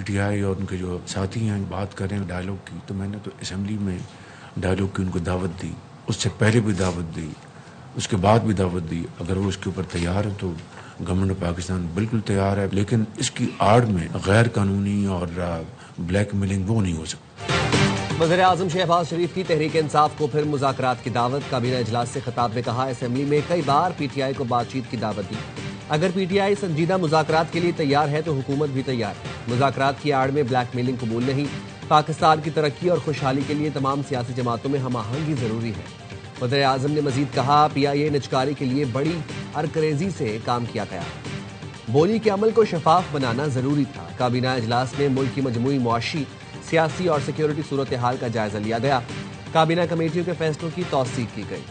PTI और उनके जो साथी हैं बात कर रहे हैं डायलॉग की, तो मैंने तो असेंबली में डायलॉग की उनको दावत दी, उससे पहले भी दावत दी, उसके बाद भी दावत दी। अगर वो इसके ऊपर तैयार है तो गवर्नमेंट पाकिस्तान बिल्कुल तैयार है, लेकिन इसकी आड़ में गैर कानूनी और ब्लैकमेलिंग वो नहीं हो सकती। वज़ीर-ए-आज़म शहबाज शरीफ की तहरीक इंसाफ को फिर मुज़ाकरात की दावत। काबीना इजलास से खिताब में कहा, असेंबली में कई बार पीटीआई को बातचीत की दावत दी। अगर पीटीआई संजीदा मुज़ाकरात के लिए तैयार है तो हुकूमत भी तैयार है। मुज़ाकरात की आड़ में ब्लैकमेलिंग कबूल नहीं। पाकिस्तान की तरक्की और खुशहाली के लिए तमाम सियासी जमातों में हम आहंगी जरूरी है। वज़ीर-ए-आज़म ने मजीद कहा, पीआईए निजकारी के लिए बड़ी अरकरेजी से काम किया गया। बोली के अमल को शफाफ बनाना जरूरी था। काबीना इजलास में मुल्क की मजमूई मुआशी, सियासी और सिक्योरिटी सूरत हाल का जायजा लिया गया। काबीना कमेटियों के फैसलों की तौसीक की गई।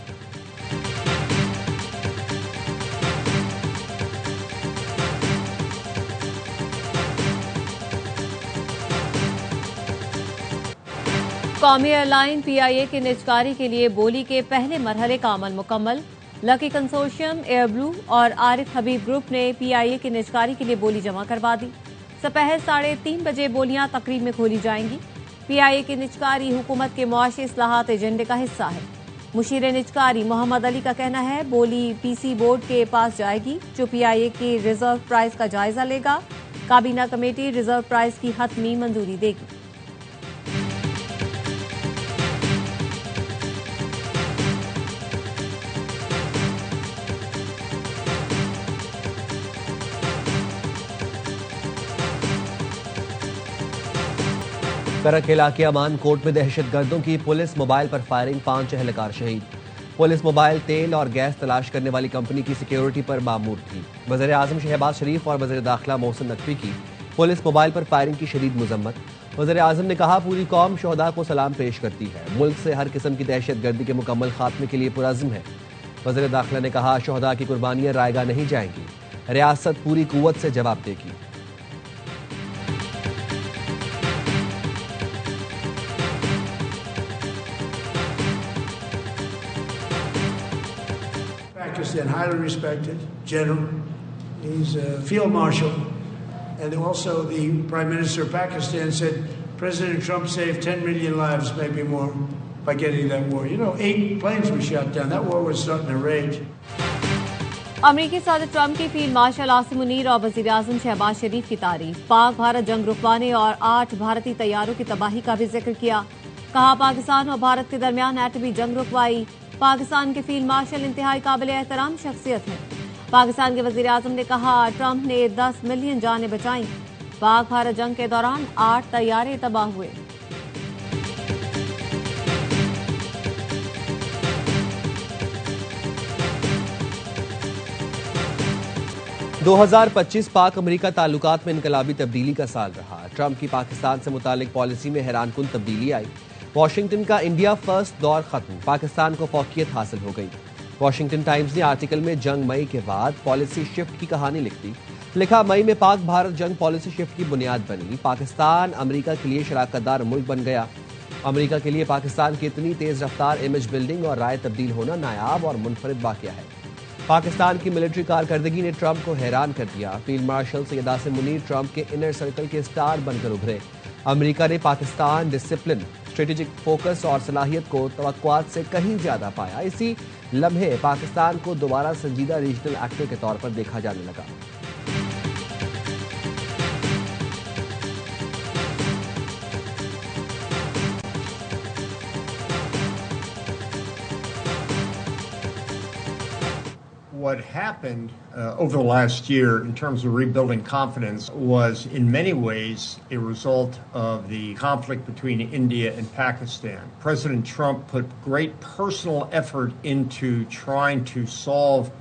कौमी एयरलाइन पीआईए की निजकारी के लिए बोली के पहले मरहले का अमल मुकम्मल। लकी कंसोर्शियम, एयर ब्लू और आरिफ हबीब ग्रुप ने पीआईए की निजकारी के लिए बोली जमा करवा दी। दोपहर 3:30 बजे बोलियां तकरीब में खोली जाएंगी। पीआईए की निजकारी हुकूमत के मुआशी इस्लाहात एजेंडे का हिस्सा है। मुशीर निजकारी मोहम्मद अली का कहना है, बोली पीसी बोर्ड के पास जाएगी जो पीआईए के रिजर्व प्राइस का जायजा लेगा। काबीना कमेटी रिजर्व प्राइस की हतमी मंजूरी देगी। करकेला के अमान कोट में दहशतगर्दों की पुलिस मोबाइल पर फायरिंग, 5 एहलकार शहीद। पुलिस मोबाइल तेल और गैस तलाश करने वाली कंपनी की सिक्योरिटी पर मामूर थी। वज़ीर-ए-आज़म शहबाज शरीफ और वज़ीर दाखिला मोहसिन नकवी की पुलिस मोबाइल पर फायरिंग की शदीद मजम्मत। वज़ीर-ए-आज़म ने कहा, पूरी कौम शोहदा को सलाम पेश करती है। मुल्क से हर किस्म की दहशतगर्दी के मुकम्मल खात्मे के लिए पुरअज़्म है। वज़ीर दाखिला ने कहा, शोहदा की कुर्बानियां रायगा नहीं जाएंगी, रियासत पूरी कुव्वत से जवाब देगी। Pakistan, highly respected general. He's a field marshal. And also the Prime Minister of Pakistan said President Trump saved 10 million lives, maybe more, by getting that war. You know, 8 planes were shot down. That war was starting to rage. अमरीकी सदर Trump की field marshal Asim Munir और वज़ीर-ए-आज़म शहबाज शरीफ की तारीफ। पाक भारत जंग रुकवाने और 8 भारतीय तैयारों की तबाही का भी जिक्र किया। कहा, पाकिस्तान और भारत के दरमियान एटमी जंग रुकवाई। पाकिस्तान के फील्ड मार्शल इंतहाई काबिल एहतराम शख्सियत है। पाकिस्तान के वज़ीर-ए-आज़म ने कहा, ट्रंप ने 10 मिलियन जानें बचाई। पाक भारत जंग के दौरान 8 तैयारे तबाह हुए। 2025 पाक अमेरिका ताल्लुकात में इनकलाबी तब्दीली का साल रहा। ट्रंप की पाकिस्तान से मुतालिक पॉलिसी में हैरानकुन तब्दीली आई। वॉशिंगटन का इंडिया फर्स्ट दौर खत्म, पाकिस्तान को फौकियत हासिल हो गई। वॉशिंगटन टाइम्स ने आर्टिकल में जंग मई के बाद पॉलिसी शिफ्ट की कहानी लिख दी। लिखा, मई में पाक भारत जंग पॉलिसी शिफ्ट की बुनियाद बनी। पाकिस्तान अमेरिका के लिए शराकतदार मुल्क बन गया। अमेरिका के लिए पाकिस्तान की इतनी तेज रफ्तार इमेज बिल्डिंग और राय तब्दील होना नायाब और मुनफरिद वाकया है। पाकिस्तान की मिलिट्री कारकर्दगी ने ट्रंप को हैरान कर दिया। Field marshal Syed Asim Munir Trump के इनर सर्कल के स्टार बनकर उभरे। अमेरिका ने पाकिस्तान डिसिप्लिन, स्ट्रेटेजिक फोकस और सलाहियत को तवक्कुआत से कहीं ज्यादा पाया। इसी लम्हे पाकिस्तान को दोबारा संजीदा रीजनल एक्टर के तौर पर देखा जाने लगा। What happened over the last year in terms of rebuilding confidence was in many ways a result of the conflict between India and Pakistan. President Trump put great personal effort into trying to solve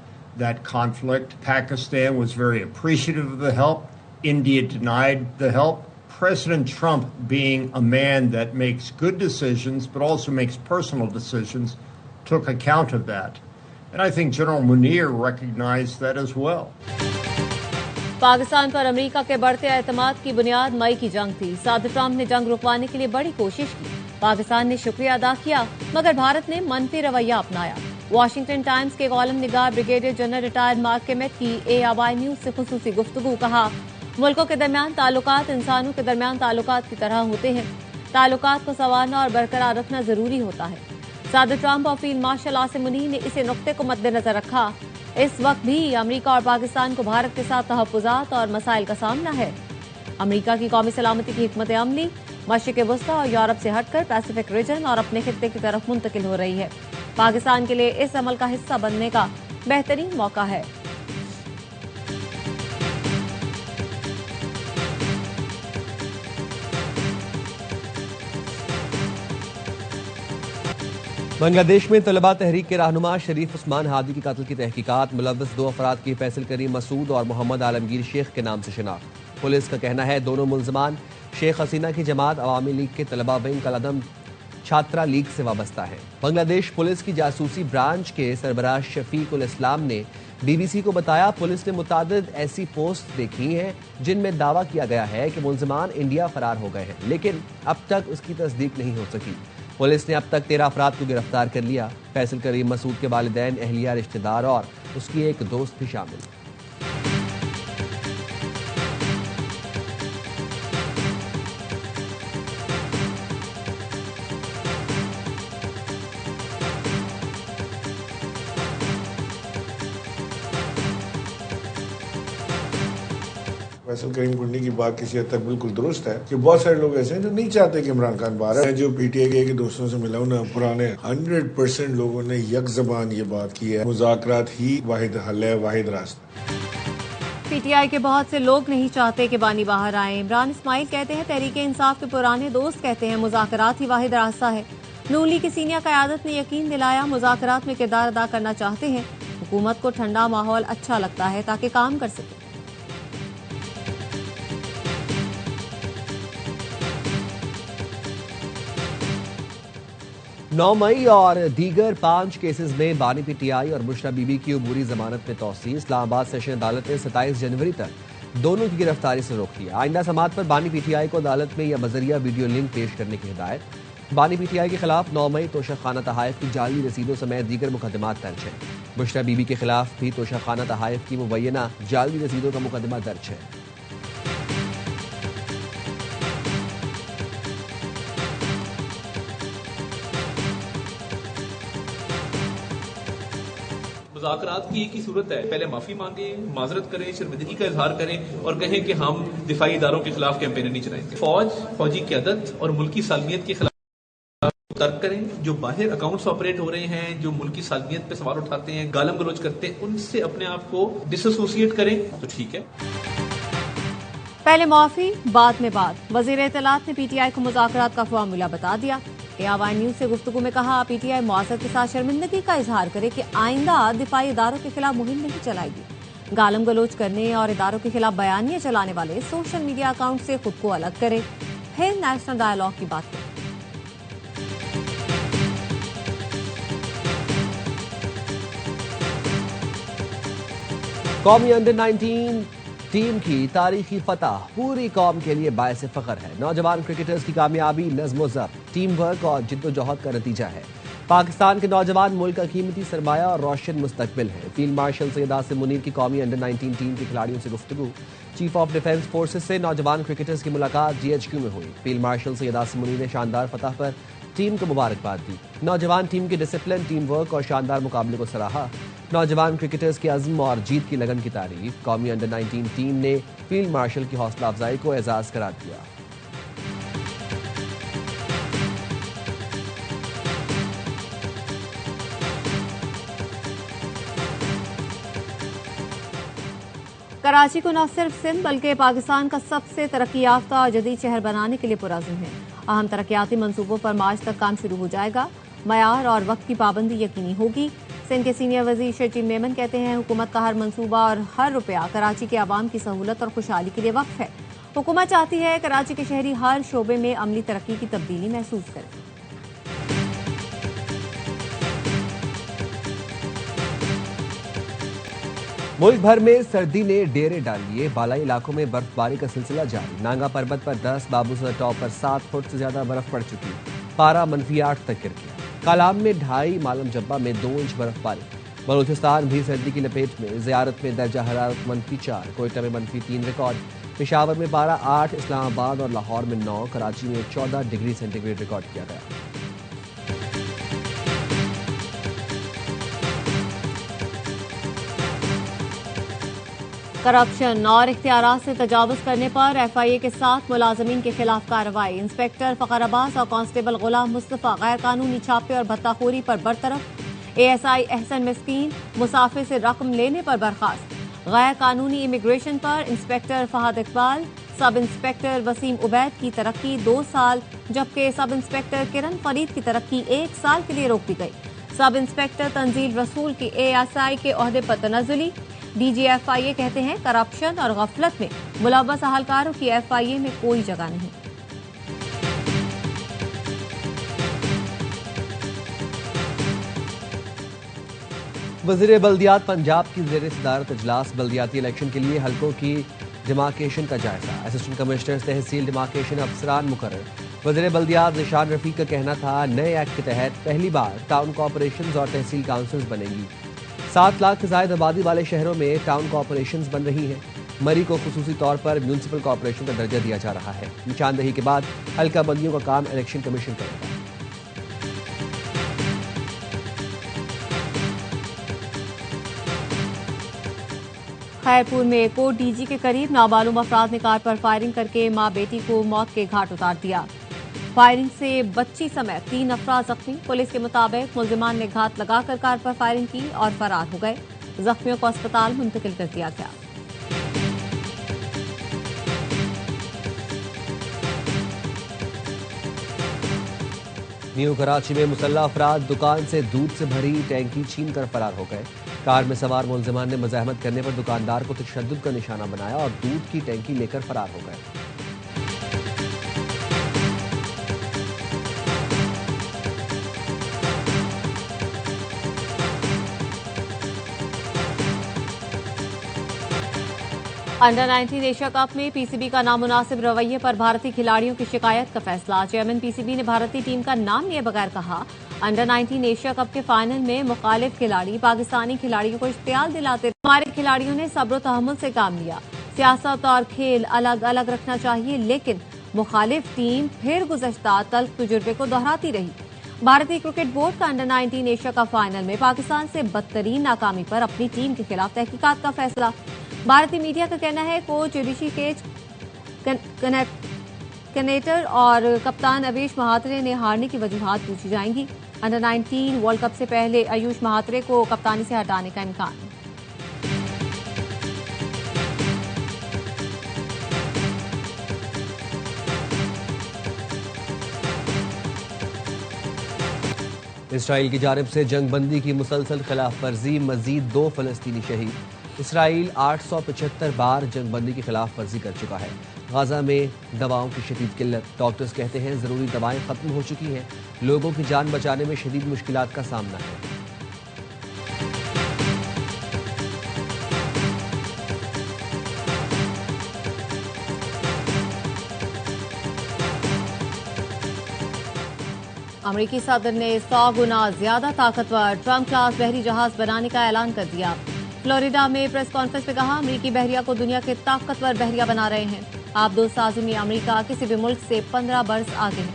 that conflict. Pakistan was very appreciative of the help. India denied the help. President Trump, being a man that makes good decisions but also makes personal decisions, took account of that. And I think General Munir recognized that as well. Pakistan पर America के बढ़ते एतमाद की बुनियाद मई की जंग थी। सदर ट्रंप ने जंग रुकवाने के लिए बड़ी कोशिश की। पाकिस्तान ने शुक्रिया अदा किया, मगर भारत ने मनफी रवैया अपनाया। वॉशिंगटन टाइम्स के कॉलम निगार ब्रिगेडियर जनरल रिटायर्ड मार्क केमेट की ARY न्यूज से खुसूसी गुफ्तगू। कहा, मुल्कों के दरमियान ताल्लुकात इंसानों के दरमियान ताल्लुकात की तरह होते हैं। ताल्लुकात को संवारना और बरकरार रखना जरूरी होता है। सदर ट्रंप और फील्ड मार्शल आसिम मुनीर ने इसे नुक्ते को मद्देनजर रखा। इस वक्त भी अमेरिका और पाकिस्तान को भारत के साथ तहफ्फुज़ात और मसाइल का सामना है। अमेरिका की कौमी सलामती की हिकमत अमली मशरिक़ वस्ता और यूरोप से हटकर पैसिफिक रीजन और अपने खित्ते की तरफ मुंतकिल हो रही है। पाकिस्तान के लिए इस अमल का हिस्सा बनने का बेहतरीन मौका है। बांग्लादेश में तलबा तहरीक के रहनुमा शरीफ उस्मान हादी के कत्ल की तहकीकात मुलव्वस 2 अफराद की फैसल करीम मसूद और मोहम्मद आलमगीर शेख के नाम से शिनाख्त। पुलिस का कहना है दोनों मुलजमान शेख हसीना की जमात अवामी लीग के तलबा विंग कलदम छात्रा लीग से वाबस्ता है। बांग्लादेश पुलिस की जासूसी ब्रांच के सरबराह शफीकुल इस्लाम ने BBC को बताया, पुलिस ने मुतादिद ऐसी पोस्ट देखी हैं जिनमें दावा किया गया है कि मुलजमान इंडिया फरार हो गए हैं, लेकिन अब तक उसकी तस्दीक नहीं हो सकी। पुलिस ने अब तक 13 अफराद को गिरफ्तार कर लिया। फैसल करीम मसूद के वालिदैन, अहलिया, रिश्तेदार और उसकी एक दोस्त भी शामिल। फैसल करीम कुंडी की बात किसी हद तक बिल्कुल दुरुस्त है कि बहुत सारे लोग ऐसे हैं जो नहीं चाहते कि इमरान खान बाहर है। जो PTI के दोस्तों से मिला हूं ना, पुराने 100% लोगों ने यक ज़बान ये बात की है, मुज़ाकरात ही वाहिद हल है, वाहिद रास्ता। PTI के बहुत से लोग नहीं चाहते कि बानी बाहर आए। इमरान इस्माइल कहते हैं तहरीके इंसाफ के पुराने दोस्त कहते हैं मुज़ाकरात ही वाहिद रास्ता है। नून लीग की सीनियर क़यादत ने यकीन दिलाया मुज़ाकरात में किरदार अदा करना चाहते हैं। हुकूमत को ठंडा माहौल अच्छा लगता है ताकि काम कर सके। 9 मई और दीगर 5 केसेस में बानी PTI और बुशरा बीबी की अबूरी जमानत में तौसील। इस्लामाबाद सेशन अदालत ने 27 जनवरी तक दोनों की गिरफ्तारी से रोक दिया। आइंदा समाअत पर बानी PTI को अदालत में या बजरिया वीडियो लिंक पेश करने की हिदायत। बानी PTI के खिलाफ 9 मई तोशाखाना तहाइफ की जाली रसीदों समेत दीगर मुकदमात दर्ज है। बुशरा बीबी के खिलाफ भी तोशाखाना तहाइफ की मुबैना जाली रसीदों का मुकदमा दर्ज है। मुज़ाकरात की एक ही सूरत है, पहले माफी मांगे, माजरत करें, शर्मिंदगी का इजहार करें और कहें कि हम दिफाई इदारों के खिलाफ कैंपेन नहीं चलाएंगे। फौजी क़यादत और मुल्की सालमियत के खिलाफ तर्क करें। जो बाहर अकाउंट्स ऑपरेट हो रहे हैं, जो मुल्की सालमियत पे सवाल उठाते हैं, गालम गलोच करते हैं, उनसे अपने आप को डिसोसिएट करें तो ठीक है। पहले माफी बाद में बात। वजीर इत्तलात ने PTI को मुज़ाकरात का फार्मूला बता दिया। AWN न्यूज से गुफ्तगू में कहा PTI मुआसरत के साथ शर्मिंदगी का इजहार करे कि आइंदा दिफाई इदारों के खिलाफ मुहिम नहीं चलाएगी। गालम गलोच करने और इदारों के खिलाफ बयानियां चलाने वाले सोशल मीडिया अकाउंट से खुद को अलग करे। फिर नेशनल डायलॉग की बात करें। कौमी अंडर-19 टीम की तारीखी फतह पूरी कौम के लिए बायस फख्र है। नौजवान क्रिकेटर्स की कामयाबी नज़्म-ओ-ज़ब्त, टीम वर्क और जिद्दोजहद का नतीजा है। पाकिस्तान के नौजवान मुल्क का कीमती सरमाया और रोशन मुस्तकबिल है। फील्ड मार्शल सैयद आसिम मुनीर की कौमी अंडर-19 टीम के खिलाड़ियों से गुफ्तगू। चीफ ऑफ डिफेंस फोर्सेज से नौजवान क्रिकेटर्स की मुलाकात GHQ में हुई। फील्ड मार्शल सैयद आसिम मुनीर ने शानदार फतह पर टीम को मुबारकबाद दी। नौजवान टीम के डिसिप्लिन, टीम वर्क और शानदार मुकाबले को सराहा। नौजवान क्रिकेटर्स के अज़्म और जीत की लगन की तारीफ। कौमी अंडर-19 टीम ने फील्ड मार्शल की हौसला अफजाई को एजाज करार दिया। कराची को न सिर्फ सिंध बल्कि पाकिस्तान का सबसे तरक्की याफ्ता और जदीद शहर बनाने के लिए पुरअज़्म है। अहम तरक्याती मंसूबों पर मार्च तक काम शुरू हो जाएगा। मयार और वक्त की पाबंदी यकीनी होगी। सिंध के सीनियर वजीर शर्जील मेमन कहते हैं हुकूमत का हर मंसूबा और हर रुपया कराची के आवाम की सहूलत और खुशहाली के लिए वक्फ है। हुकूमत चाहती है कराची के शहरी हर शोबे में अमली तरक्की की तब्दीली महसूस करें। मुल्क भर में सर्दी ने डेरे डाल लिए। बालाई इलाकों में बर्फबारी का सिलसिला जारी। नांगा पर्वत पर 10, बाबूसर टॉप पर 7 फुट से ज्यादा बर्फ पड़ चुकी। पारा -8 तक गिर गया। कालाम में 2.5, मालम जब्बा में 2 इंच बर्फबारी। बलूचिस्तान भी सर्दी की लपेट में। ज़ियारत में दर्जा हरारत -4, कोयटा में -3 रिकॉर्ड। पेशावर में पारा 8, इस्लामाबाद और लाहौर में 9, कराची में 14 डिग्री सेंटीग्रेड रिकॉर्ड किया गया। करप्शन और इख्तियारात से तजावुज करने पर FIA के 7 मुलाजमीन के खिलाफ कार्रवाई। इंस्पेक्टर फखर अब्बास और कांस्टेबल गुलाम मुस्तफा गैर कानूनी छापे और भत्ताखोरी पर बरतरफ। ASI एहसन मिस्कीन मुसाफिर से रकम लेने पर बर्खास्त। गैर कानूनी इमिग्रेशन पर inspector Fahad Iqbal, sub inspector Wasim Ubaid की तरक्की 2 साल, जबकि सब इंस्पेक्टर किरण फरीद की तरक्की 1 साल के लिए रोक दी गई। सब इंस्पेक्टर तंजील रसूल की ASI के ओहदे पर तनज़ुली। DG FIA कहते हैं करप्शन और गफलत में मुलव्वस अहलकारों की FIA में कोई जगह नहीं। वज़ीर बल्दियात पंजाब की ज़ेर सदारत इजलास बल्दियाती इलेक्शन के लिए हल्कों की डिमार्केशन का जायजा। असिस्टेंट कमिश्नर तहसील डिमार्केशन अफसरान मुकर्रर। वज़ीर बल्दियात निशान रफीक का कहना था नए एक्ट के तहत पहली बार टाउन कॉरपोरेशन और तहसील काउंसिल्स बनेंगी। 7 लाख से ज़ायद आबादी वाले शहरों में टाउन कॉरपोरेशंस बन रही हैं। मरी को खुसूसी तौर पर म्यूनसिपल कॉरपोरेशन का दर्जा दिया जा रहा है। निशानदही के बाद हल्का बंदियों का काम इलेक्शन कमीशन करेगा। खैरपुर में कोट DG के करीब नामालूम अफराद ने कार पर फायरिंग करके मां बेटी को मौत के घाट उतार दिया। फायरिंग से बच्ची समेत 3 अफराद जख्मी। पुलिस के मुताबिक मुल्जिमान ने घात लगाकर कार पर फायरिंग की और फरार हो गए। जख्मियों को अस्पताल मुंतकिल कर दिया गया। न्यू कराची में मुसल्लह अफराद दुकान से दूध से भरी टैंकी छीन कर फरार हो गए। कार में सवार मुल्जिमान ने मज़ाहमत करने पर दुकानदार को तशद्दुद का निशाना बनाया और दूध की टैंकी लेकर फरार हो गए। अंडर 19 एशिया कप में PCB का नामुनासिब रवैये पर भारतीय खिलाड़ियों की शिकायत का फैसला। चेयरमैन PCB ने भारतीय टीम का नाम लिए बगैर कहा अंडर 19 एशिया कप के फाइनल में मुखालिफ खिलाड़ी पाकिस्तानी खिलाड़ियों को इश्तियाल दिलाते हमारे खिलाड़ियों ने सब्र तहम्मुल से काम लिया। सियासत और खेल अलग अलग रखना चाहिए, लेकिन मुखालिफ टीम फिर गुज़श्ता तल्ख तजुर्बे को दोहराती रही। भारतीय क्रिकेट बोर्ड का अंडर 19 एशिया कप फाइनल में पाकिस्तान से बदतरीन नाकामी पर अपनी टीम के खिलाफ तहकीकात का फैसला। भारतीय मीडिया का कहना है कोच ऋषिकेश कनेटर और कप्तान अवेश महात्रे ने हारने की वजूहात पूछी जाएंगी। अंडर 19 वर्ल्ड कप से पहले आयुष महात्रे को कप्तानी से हटाने का इम्कान। इसराइल की जानिब से जंगबंदी की मुसलसल खिलाफ वर्जी, मजीद 2 फलस्तीनी शहीद। इसराइल 875 बार जंगबंदी की खिलाफ वर्जी कर चुका है। गाजा में दवाओं की शदीद किल्लत। डॉक्टर्स कहते हैं ज़रूरी दवाएं ख़त्म हो चुकी हैं। लोगों की जान बचाने में शदीद मुश्किलात का सामना है। अमेरिकी सदर ने 100 गुना ज्यादा ताकतवर ट्रम्प क्लास बहरी जहाज बनाने का ऐलान कर दिया। फ्लोरिडा में प्रेस कॉन्फ्रेंस में कहा अमेरिकी बहरिया को दुनिया के ताकतवर बहरिया बना रहे हैं। आबदोसाजी में अमेरिका किसी भी मुल्क से 15 बरस आगे है।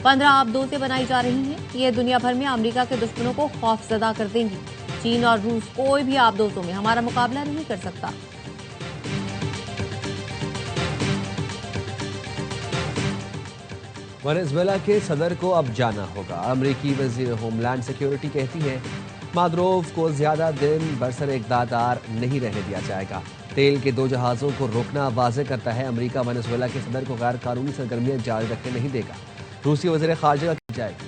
15 आबदोजें बनाई जा रही हैं। ये दुनिया भर में अमेरिका के दुश्मनों को खौफजदा कर देंगी। चीन और रूस कोई भी आबदोजों में हमारा मुकाबला नहीं कर सकता। वेनेजुएला के सदर को अब जाना होगा। अमेरिकी वज़ीर होमलैंड सिक्योरिटी कहती है माद्रोव को ज्यादा दिन बरसर इक़्तिदार नहीं रहने दिया जाएगा। तेल के 2 जहाज़ों को रोकना वाज़ेह करता है अमेरिका वेनेजुएला के सदर को गैर कानूनी सरगर्मियां जारी रखने नहीं देगा। रूसी वज़ीर ख़ारजा की जाएगी।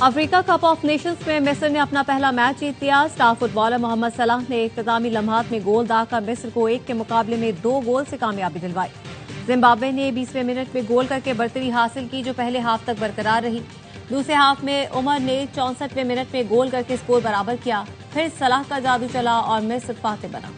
अफ्रीका कप ऑफ नेशंस में मिस्र ने अपना पहला मैच जीत लिया। स्टार फुटबॉलर मोहम्मद सलाह ने इख्तितामी लम्हात में गोल दागकर मिस्र को 1 के मुकाबले में 2 गोल से कामयाबी दिलवाई। जिम्बाब्वे ने 20वें मिनट में गोल करके बढ़तरी हासिल की, जो पहले हाफ तक बरकरार रही। दूसरे हाफ में उमर ने 64वें मिनट में गोल करके स्कोर बराबर किया। फिर सलाह का जादू चला और मिस्र फाते बना।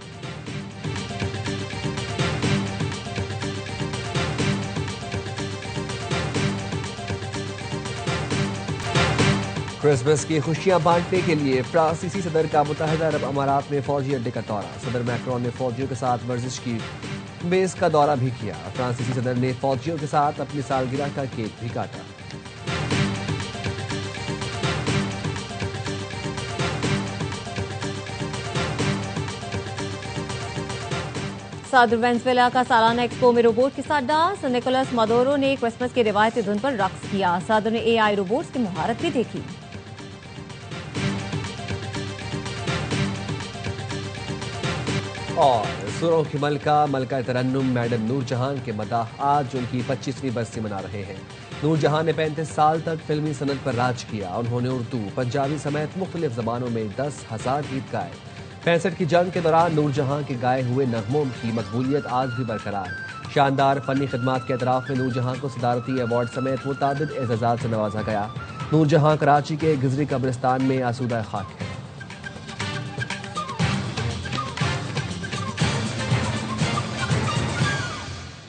क्रिसमस की खुशियां बांटने के लिए फ्रांसीसी सदर का मुत्तहिदा अरब अमारात में फौजी अड्डे का दौरा। सदर मैक्रोन ने फौजियों के साथ वर्जिश की। बेस का दौरा भी किया। फ्रांसीसी सदर ने फौजियों के साथ अपनी सालगिरह का केक भी काटा। सदर वेनेजुएला का सालाना एक्सपो में रोबोट के साथ डांस। निकोलस मादुरो ने क्रिसमस की रिवायती धुन पर रक्स किया। सदर ने एआई रोबोट्स की मुहारत भी देखी। और सुरों की मलका तरन्नुम मैडम नूरजहां के मदाह आज उनकी 25वीं बरसी मना रहे हैं। नूरजहां ने 35 साल तक फिल्मी सनत पर राज किया। उन्होंने उर्दू, पंजाबी समेत मुख्तलिफ जबानों में 10,000 गीत गाए। 65 की जंग के दौरान नूरजहां के गाए हुए नगमों की मकबूलियत आज भी बरकरार। शानदार फनी खिदमात के एतराफ में नूरजहां को सदारती अवार्ड समेत मुताबिद एजाज़ात से नवाजा गया। नूरजहां कराची के गिजरी कब्रिस्तान में आसूदा खाक है।